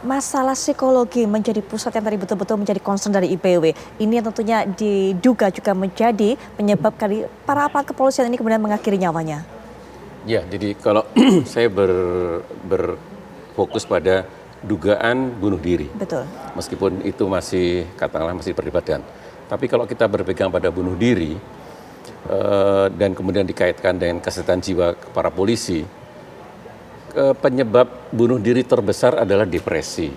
Masalah psikologi menjadi pusat yang tadi betul-betul menjadi concern dari IPW. Ini yang tentunya diduga juga menjadi penyebab kali para aparat kepolisian ini kemudian mengakhiri nyawanya. Ya, jadi kalau saya berfokus pada dugaan bunuh diri. Betul. Meskipun itu masih katakanlah masih diperdebatkan. Tapi kalau kita berpegang pada bunuh diri dan kemudian dikaitkan dengan kesehatan jiwa para polisi, penyebab bunuh diri terbesar adalah depresi.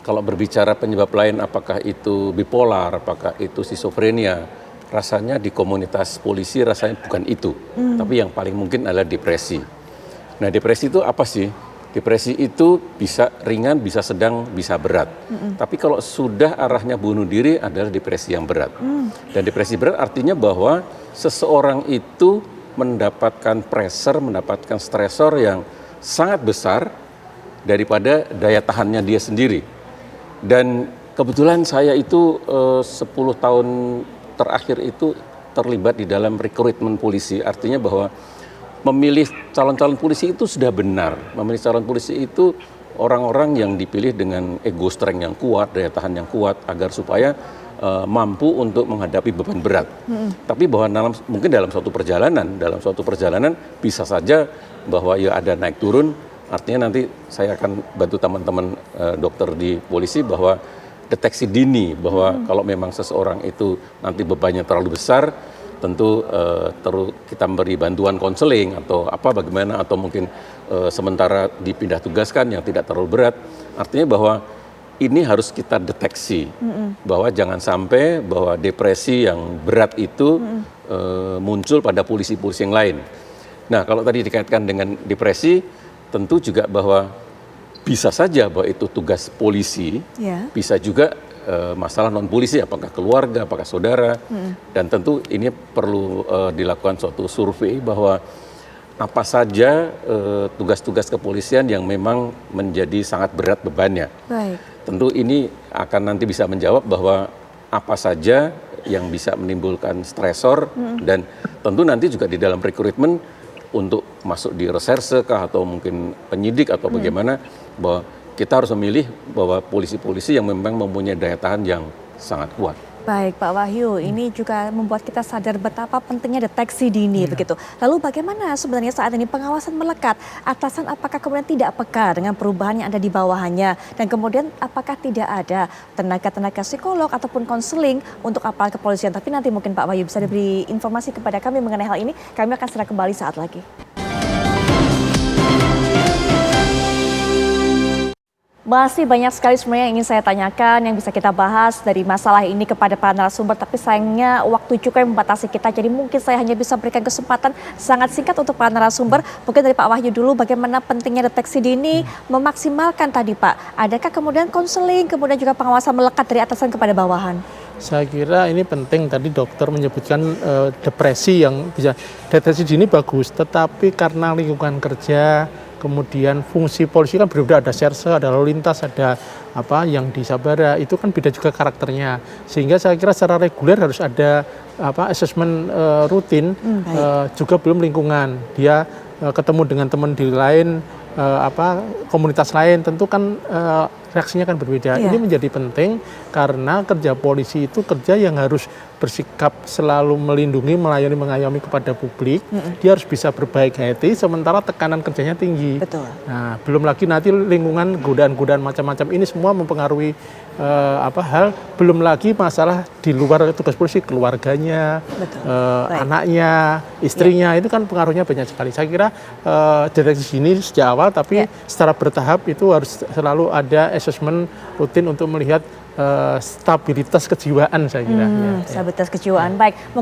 Kalau berbicara penyebab lain, apakah itu bipolar, apakah itu skizofrenia, rasanya di komunitas polisi rasanya bukan itu. Tapi yang paling mungkin adalah depresi. Nah, depresi itu apa sih? Depresi itu bisa ringan, bisa sedang, bisa berat. Tapi kalau sudah arahnya bunuh diri adalah depresi yang berat. Dan depresi berat artinya bahwa seseorang itu mendapatkan pressure, mendapatkan stresor yang sangat besar daripada daya tahannya dia sendiri. Dan kebetulan saya itu 10 tahun terakhir itu terlibat di dalam rekrutmen polisi. Artinya bahwa memilih calon-calon polisi itu sudah benar. Memilih calon polisi itu orang-orang yang dipilih dengan ego strength yang kuat, daya tahan yang kuat, agar supaya mampu untuk menghadapi beban berat. Tapi bahwa mungkin dalam suatu perjalanan bisa saja bahwa ya ada naik turun. Artinya nanti saya akan bantu teman-teman dokter di polisi bahwa deteksi dini bahwa kalau memang seseorang itu nanti bebannya terlalu besar, tentu kita memberi bantuan konseling atau apa bagaimana, atau mungkin sementara dipindah tugaskan yang tidak terlalu berat. Artinya bahwa ini harus kita deteksi bahwa jangan sampai bahwa depresi yang berat itu muncul pada polisi-polisi yang lain. Nah, kalau tadi dikaitkan dengan depresi, tentu juga bahwa bisa saja bahwa itu tugas polisi, bisa juga masalah non polisi, apakah keluarga, apakah saudara, dan tentu ini perlu dilakukan suatu survei bahwa apa saja tugas-tugas kepolisian yang memang menjadi sangat berat bebannya. Baik. Tentu ini akan nanti bisa menjawab bahwa apa saja yang bisa menimbulkan stresor, dan tentu nanti juga di dalam rekrutmen untuk masuk di reserse kah atau mungkin penyidik atau bagaimana, bahwa kita harus memilih bahwa polisi-polisi yang memang mempunyai daya tahan yang sangat kuat. Baik Pak Wahyu, ini juga membuat kita sadar betapa pentingnya deteksi dini begitu. Lalu bagaimana sebenarnya saat ini pengawasan melekat? Atasan apakah kemudian tidak peka dengan perubahan yang ada di bawahannya? Dan kemudian apakah tidak ada tenaga-tenaga psikolog ataupun konseling untuk aparat kepolisian? Tapi nanti mungkin Pak Wahyu bisa diberi informasi kepada kami mengenai hal ini. Kami akan segera kembali saat lagi. Masih banyak sekali sebenarnya yang ingin saya tanyakan, yang bisa kita bahas dari masalah ini kepada para narasumber, tapi sayangnya waktu juga yang membatasi kita, jadi mungkin saya hanya bisa berikan kesempatan sangat singkat untuk para narasumber. Mungkin dari Pak Wahyu dulu, bagaimana pentingnya deteksi dini, memaksimalkan tadi Pak, adakah kemudian konseling, kemudian juga pengawasan melekat dari atasan kepada bawahan? Saya kira ini penting, tadi dokter menyebutkan depresi yang bisa, deteksi dini bagus, tetapi karena lingkungan kerja, kemudian fungsi polisi kan berbeda, ada serse, ada lalu lintas, ada apa yang di Sabara, itu kan beda juga karakternya. Sehingga saya kira secara reguler harus ada asesmen rutin, juga belum lingkungan. Dia ketemu dengan teman di lain, komunitas lain, tentu kan reaksinya kan berbeda. Ini menjadi penting karena kerja polisi itu kerja yang harus bersikap selalu melindungi, melayani, mengayomi kepada publik. Dia harus bisa berbaik hati, sementara tekanan kerjanya tinggi. Betul. Nah, belum lagi nanti lingkungan, godaan-godaan macam-macam ini semua mempengaruhi hal. Belum lagi masalah di luar tugas polisi, keluarganya, anaknya, istrinya, itu kan pengaruhnya banyak sekali. Saya kira deteksi dini sejak awal, tapi secara bertahap itu harus selalu ada asesmen rutin untuk melihat stabilitas kejiwaan, saya kira. Stabilitas kejiwaan, baik.